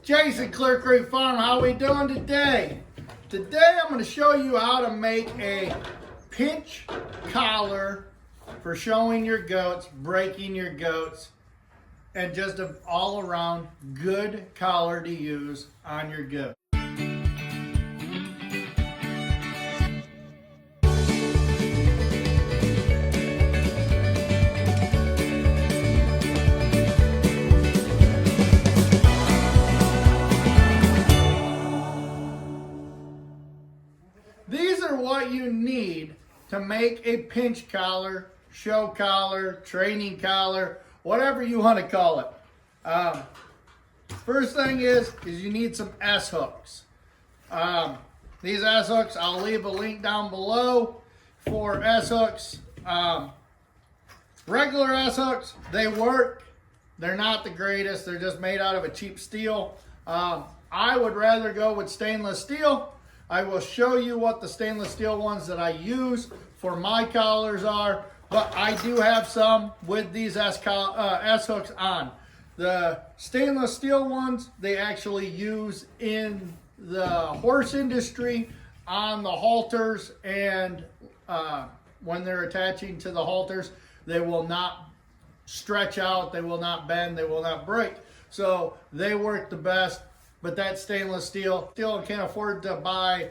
Jason, Clear Creek Farm. How we doing today? Today I'm going to show you how to make a pinch collar for showing your goats, breaking your goats, and just an all-around good collar to use on your goat. These are what you need to make a pinch collar, show collar, training collar, whatever you want to call it. First thing is you need some S hooks. These S hooks, I'll leave a link down below for S hooks. Regular S hooks, they work. They're not the greatest. They're just made out of a cheap steel. I would rather go with stainless steel. I will show you what the stainless steel ones that I use for my collars are, but I do have some with these S hooks on. The stainless steel ones, they actually use in the horse industry on the halters, and when they're attaching to the halters, they will not stretch out, they will not bend, they will not break. So they work the best. But that stainless steel can't afford to buy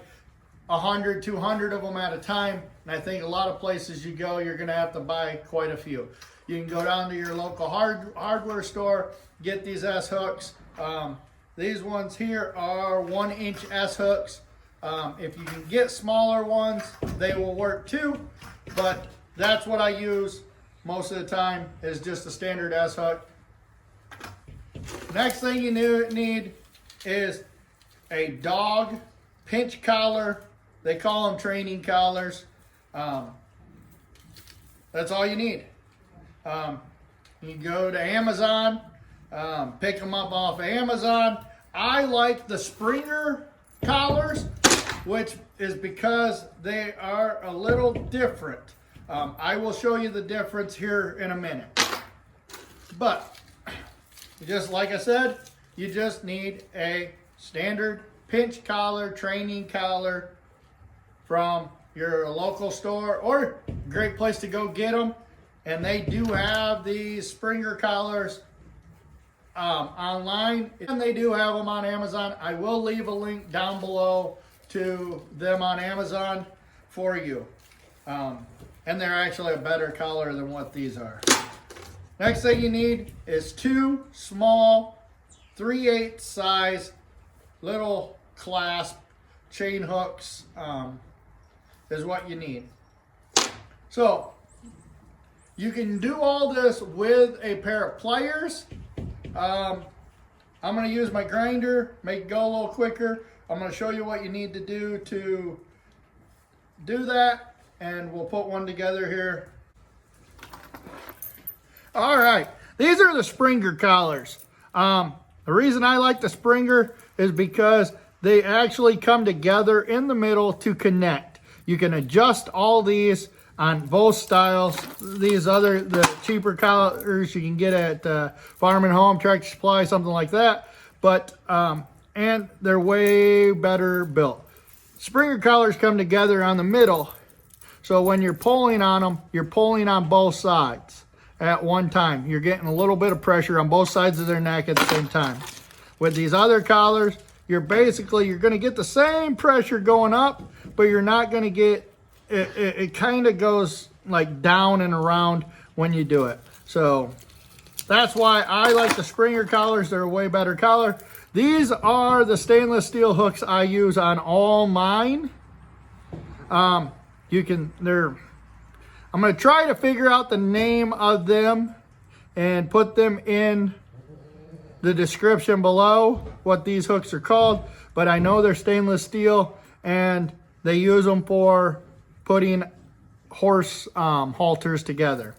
100, 200 of them at a time. And I think a lot of places you go, you're gonna have to buy quite a few. You can go down to your local hardware store, get these S hooks. These ones here are 1-inch S hooks. If you can get smaller ones, they will work too. But that's what I use most of the time, is just a standard S hook. Next thing you need is a dog pinch collar. They call them training collars. That's all you need. You go to Amazon, pick them up off of Amazon. I like the Springer collars, which is because they are a little different. I will show you the difference here in a minute. But just like I said, you just need a standard pinch collar, training collar from your local store, or a great place to go get them. And they do have these Springer collars online, and they do have them on Amazon. I will leave a link down below to them on Amazon for you. And they're actually a better collar than what these are. Next thing you need is two small 3/8 size little clasp chain hooks is what you need. So you can do all this with a pair of pliers. I'm going to use my grinder, make it go a little quicker. I'm going to show you what you need to do that, and we'll put one together here. All right, these are the Springer collars. The reason I like the Springer is because they actually come together in the middle to connect. You can adjust all these on both styles. The cheaper collars you can get at Farm and Home, Tractor Supply, something like that. But, and they're way better built. Springer collars come together on the middle. So when you're pulling on them, you're pulling on both sides at one time. You're getting a little bit of pressure on both sides of their neck at the same time. With these other collars, you're going to get the same pressure going up, but you're not going to get, it kind of goes like down and around when you do it. So that's why I like the Springer collars. They're a way better collar. These are the stainless steel hooks I use on all mine. I'm going to try to figure out the name of them and put them in the description below, what these hooks are called, but I know they're stainless steel, and they use them for putting horse halters together.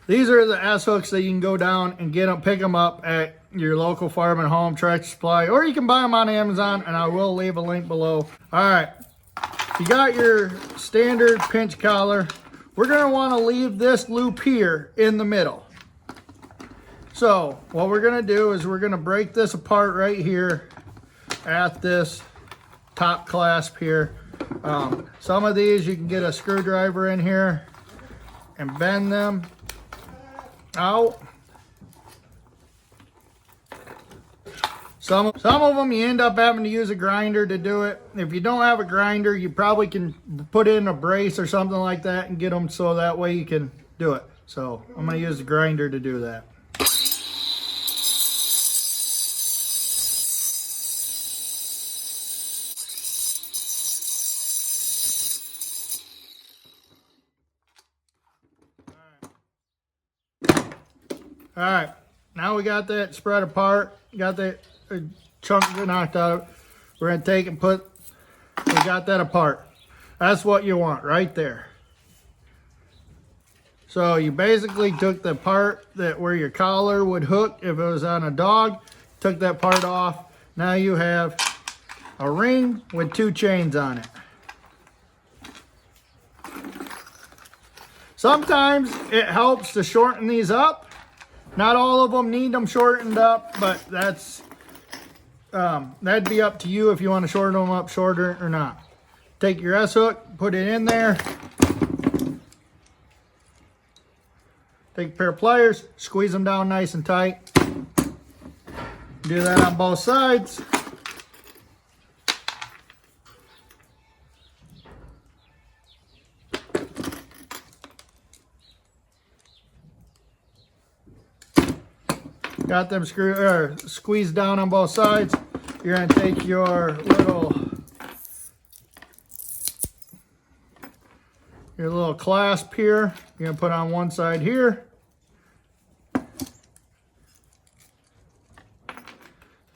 These are the S hooks that you can go down and pick them up at your local Farm and Home, Tractor Supply, or you can buy them on Amazon, and I will leave a link below. All right, you got your standard pinch collar. We're going to want to leave this loop here in the middle. So what we're gonna do is we're gonna break this apart right here at this top clasp here. Some of these you can get a screwdriver in here and bend them out. Some of them you end up having to use a grinder to do it. If you don't have a grinder, you probably can put in a brace or something like that and get them so that way you can do it. So I'm going to use the grinder to do that. All right, now we got that spread apart, got that chunk knocked out. We're gonna take and we got that apart. That's what you want right there. So you basically took the part where your collar would hook if it was on a dog, took that part off. Now you have a ring with 2 chains on it. Sometimes it helps to shorten these up. Not all of them need them shortened up, but that'd be up to you if you want to shorten them up shorter or not. Take your S-hook, put it in there. Take a pair of pliers, squeeze them down nice and tight. Do that on both sides. Got them squeezed down on both sides. You're going to take your little clasp here. You're going to put on one side here.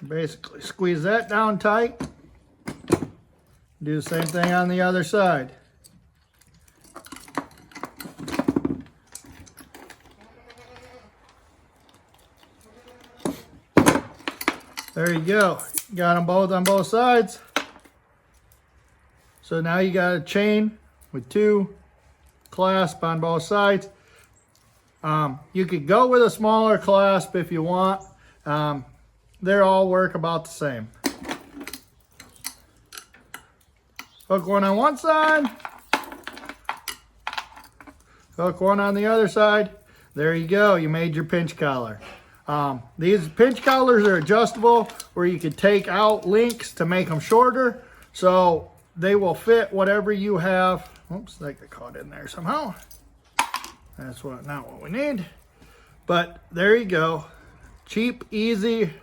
Basically squeeze that down tight. Do the same thing on the other side. There you go. Got them both on both sides. So now you got a chain with 2 clasps on both sides. You could go with a smaller clasp if you want. They all work about the same. Hook one on one side. Hook one on the other side. There you go. You made your pinch collar. These pinch collars are adjustable where you can take out links to make them shorter. So they will fit whatever you have. Oops, that got caught in there somehow. That's not what we need. But there you go. Cheap, easy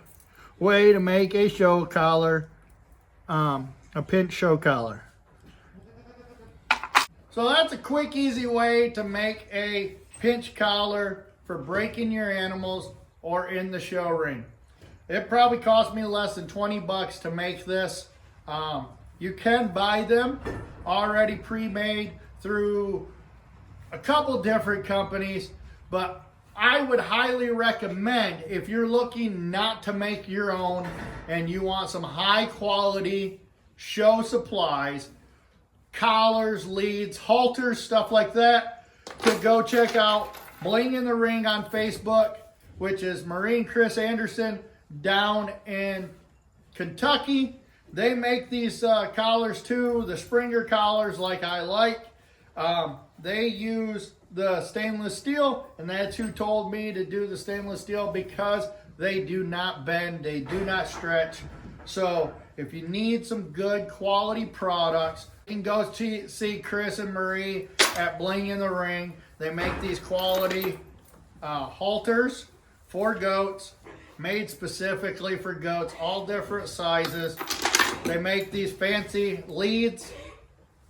way to make a show collar, a pinch show collar. So that's a quick, easy way to make a pinch collar for breaking your animals or in the show ring. It probably cost me less than 20 bucks to make this. You can buy them already pre-made through a couple different companies, but I would highly recommend, if you're looking not to make your own and you want some high quality show supplies, collars, leads, halters, stuff like that, to go check out Bling in the Ring on Facebook, which is Marine Chris Anderson down in Kentucky. They make these collars too, the Springer collars like I like. They use the stainless steel, and that's who told me to do the stainless steel because they do not bend, they do not stretch. So if you need some good quality products, you can go see Chris and Marie at Bling in the Ring. They make these quality halters for goats, made specifically for goats, all different sizes. They make these fancy leads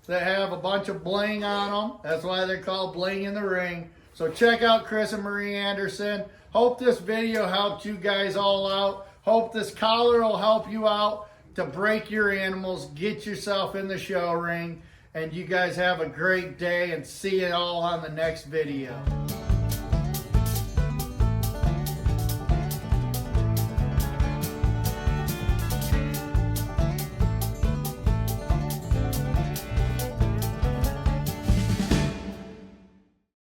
that have a bunch of bling on them. That's why they're called Bling in the Ring. So check out Chris and Marie Anderson. Hope this video helped you guys all out. Hope this collar will help you out to break your animals, get yourself in the show ring, and you guys have a great day and see you all on the next video.